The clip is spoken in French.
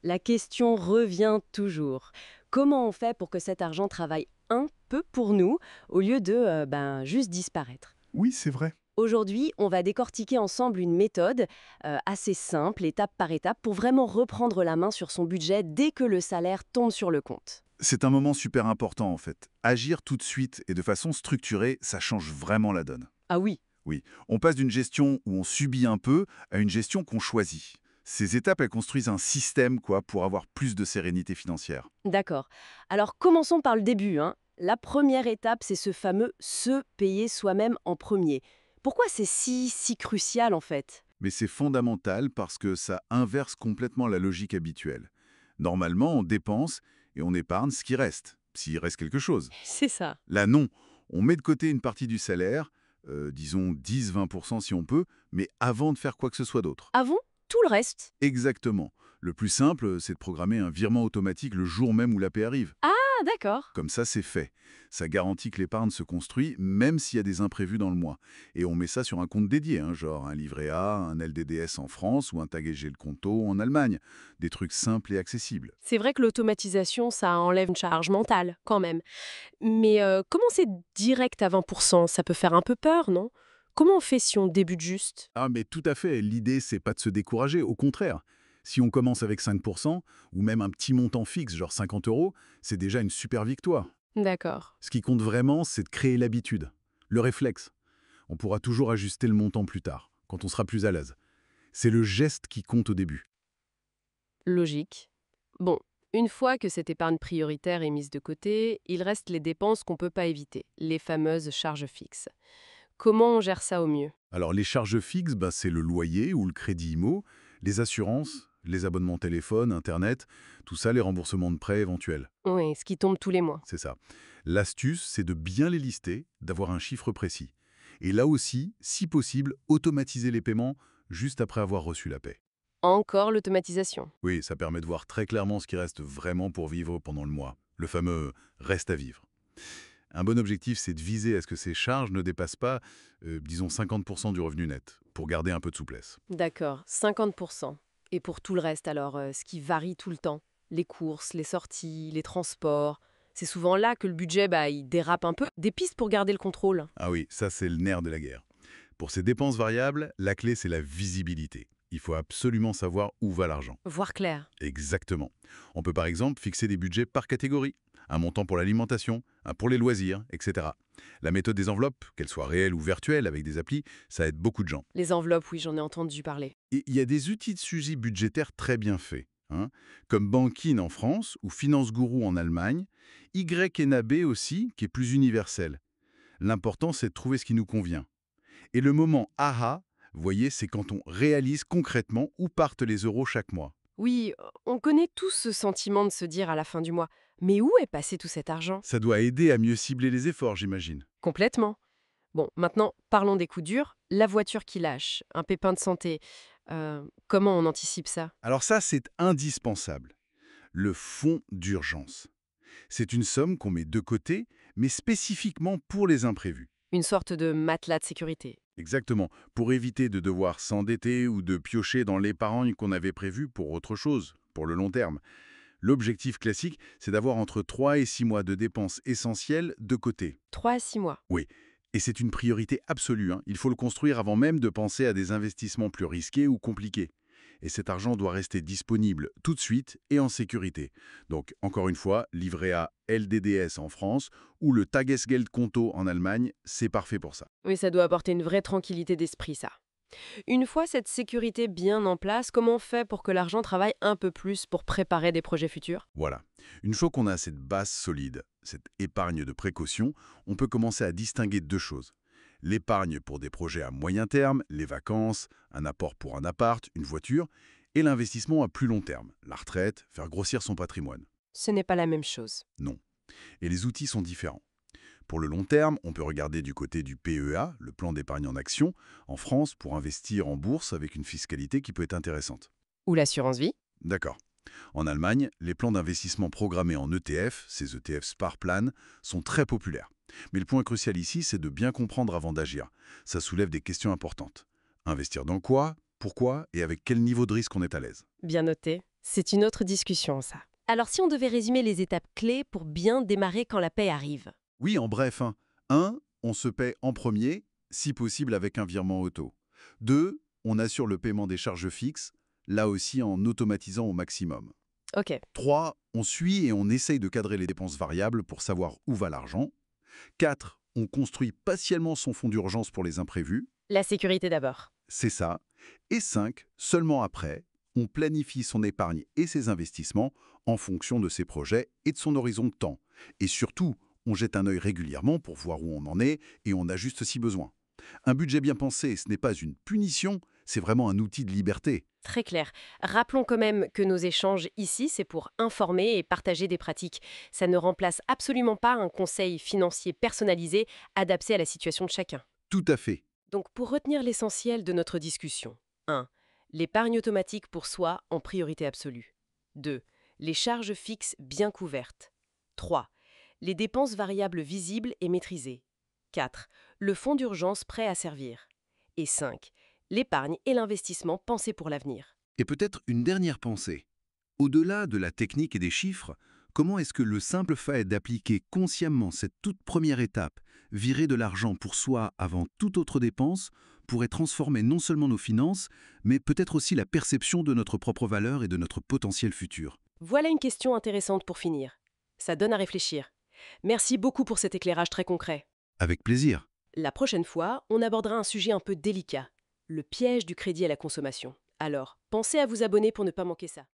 La question revient toujours. Comment on fait pour que cet argent travaille un peu pour nous au lieu de juste disparaître? Oui, c'est vrai. Aujourd'hui, on va décortiquer ensemble une méthode assez simple, étape par étape, pour vraiment reprendre la main sur son budget dès que le salaire tombe sur le compte. C'est un moment super important en fait. Agir tout de suite et de façon structurée, ça change vraiment la donne. Ah oui, Oui, on passe d'une gestion où on subit un peu à une gestion qu'on choisit. Ces étapes, elles construisent un système quoi, pour avoir plus de sérénité financière. d'accord. Alors commençons par le début, hein. La première étape, c'est ce fameux se payer soi-même en premier. Pourquoi c'est si crucial en fait? Mais c'est fondamental parce que ça inverse complètement la logique habituelle. Normalement, on dépense et on épargne ce qui reste, s'il reste quelque chose. C'est ça. Là, non. On met de côté une partie du salaire, disons 10-20% si on peut, mais avant de faire quoi que ce soit d'autre. Avant, tout le reste. Exactement. Le plus simple, c'est de programmer un virement automatique le jour même où la paie arrive. Ah d'accord. Comme ça, c'est fait. Ça garantit que l'épargne se construit, même s'il y a des imprévus dans le mois. Et on met ça sur un compte dédié, hein, genre un livret A, un LDDS en France ou un Tagesgeld Konto en Allemagne. Des trucs simples et accessibles. C'est vrai que l'automatisation, ça enlève une charge mentale, quand même. Mais comment c'est direct à 20%? Ça peut faire un peu peur, non? Comment on fait si on débute juste? Ah, mais tout à fait. L'idée, c'est pas de se décourager. Au contraire. Si on commence avec 5%, ou même un petit montant fixe, genre 50 euros, c'est déjà une super victoire. D'accord. Ce qui compte vraiment, c'est de créer l'habitude, le réflexe. On pourra toujours ajuster le montant plus tard, quand on sera plus à l'aise. C'est le geste qui compte au début. Logique. Bon, une fois que cette épargne prioritaire est mise de côté, il reste les dépenses qu'on ne peut pas éviter, les fameuses charges fixes. Comment on gère ça au mieux? Alors les charges fixes, c'est le loyer ou le crédit IMO, les assurances, les abonnements téléphone, Internet, tout ça, les remboursements de prêts éventuels. Oui, ce qui tombe tous les mois. C'est ça. L'astuce, c'est de bien les lister, d'avoir un chiffre précis. Et là aussi, si possible, automatiser les paiements juste après avoir reçu la paie. Encore l'automatisation. Oui, ça permet de voir très clairement ce qui reste vraiment pour vivre pendant le mois. Le fameux reste à vivre. Un bon objectif, c'est de viser à ce que ces charges ne dépassent pas, disons, 50% du revenu net, pour garder un peu de souplesse. D'accord, 50%. Et pour tout le reste, alors, ce qui varie tout le temps? Les courses, les sorties, les transports. C'est souvent là que le budget, il dérape un peu. Des pistes pour garder le contrôle. Ah oui, ça c'est le nerf de la guerre. Pour ces dépenses variables, la clé c'est la visibilité. Il faut absolument savoir où va l'argent. Voir clair. Exactement. On peut par exemple fixer des budgets par catégorie. Un montant pour l'alimentation, un pour les loisirs, etc. La méthode des enveloppes, qu'elles soient réelles ou virtuelles avec des applis, ça aide beaucoup de gens. Les enveloppes, oui, j'en ai entendu parler. Et il y a des outils de suivi budgétaire très bien faits, hein, comme Bankin en France ou Finance Guru en Allemagne, YNAB aussi, qui est plus universel. L'important, c'est de trouver ce qui nous convient. Et le moment aha, vous voyez, c'est quand on réalise concrètement où partent les euros chaque mois. Oui, on connaît tous ce sentiment de se dire à la fin du mois, mais où est passé tout cet argent? Ça doit aider à mieux cibler les efforts, j'imagine. Complètement. Bon, maintenant, parlons des coups durs. La voiture qui lâche, un pépin de santé. Comment on anticipe ça? Alors ça, c'est indispensable. Le fonds d'urgence. C'est une somme qu'on met de côté, mais spécifiquement pour les imprévus. Une sorte de matelas de sécurité. Exactement, pour éviter de devoir s'endetter ou de piocher dans l'épargne qu'on avait prévue pour autre chose, pour le long terme. L'objectif classique, c'est d'avoir entre 3 et 6 mois de dépenses essentielles de côté. 3 à 6 mois. Oui, et c'est une priorité absolue, hein. Il faut le construire avant même de penser à des investissements plus risqués ou compliqués. Et cet argent doit rester disponible tout de suite et en sécurité. Donc, encore une fois, livret A LDDS en France ou le Tagesgeld Konto en Allemagne, c'est parfait pour ça. Oui, ça doit apporter une vraie tranquillité d'esprit, ça. Une fois cette sécurité bien en place, comment on fait pour que l'argent travaille un peu plus pour préparer des projets futurs? Voilà. Une fois qu'on a cette base solide, cette épargne de précaution, on peut commencer à distinguer deux choses. L'épargne pour des projets à moyen terme, les vacances, un apport pour un appart, une voiture, et l'investissement à plus long terme, la retraite, faire grossir son patrimoine. Ce n'est pas la même chose. Non. Et les outils sont différents. Pour le long terme, on peut regarder du côté du PEA, le plan d'épargne en action, en France pour investir en bourse avec une fiscalité qui peut être intéressante. Ou l'assurance vie? D'accord. En Allemagne, les plans d'investissement programmés en ETF, ces ETF Sparplan, sont très populaires. Mais le point crucial ici, c'est de bien comprendre avant d'agir. Ça soulève des questions importantes. Investir dans quoi? Pourquoi? Et avec quel niveau de risque on est à l'aise? Bien noté. C'est une autre discussion, ça. Alors si on devait résumer les étapes clés pour bien démarrer quand la paie arrive. Oui, en bref, 1, on se paie en premier, si possible avec un virement auto. 2, on assure le paiement des charges fixes, là aussi en automatisant au maximum. Ok. 3, on suit et on essaye de cadrer les dépenses variables pour savoir où va l'argent. 4, on construit patiemment son fonds d'urgence pour les imprévus. La sécurité d'abord. C'est ça. Et 5, seulement après, on planifie son épargne et ses investissements en fonction de ses projets et de son horizon de temps. Et surtout, on jette un œil régulièrement pour voir où on en est et on ajuste si besoin. Un budget bien pensé, ce n'est pas une punition, c'est vraiment un outil de liberté. Très clair. Rappelons quand même que nos échanges ici, c'est pour informer et partager des pratiques. Ça ne remplace absolument pas un conseil financier personnalisé adapté à la situation de chacun. Tout à fait. Donc pour retenir l'essentiel de notre discussion. 1. L'épargne automatique pour soi en priorité absolue. 2. Les charges fixes bien couvertes. 3. Les dépenses variables visibles et maîtrisées. 4. Le fonds d'urgence prêt à servir. Et 5. L'épargne et l'investissement pensés pour l'avenir. Et peut-être une dernière pensée. Au-delà de la technique et des chiffres, comment est-ce que le simple fait d'appliquer consciemment cette toute première étape, virer de l'argent pour soi avant toute autre dépense, pourrait transformer non seulement nos finances, mais peut-être aussi la perception de notre propre valeur et de notre potentiel futur? Voilà une question intéressante pour finir. Ça donne à réfléchir. Merci beaucoup pour cet éclairage très concret. Avec plaisir. La prochaine fois, on abordera un sujet un peu délicat, le piège du crédit à la consommation. Alors, pensez à vous abonner pour ne pas manquer ça.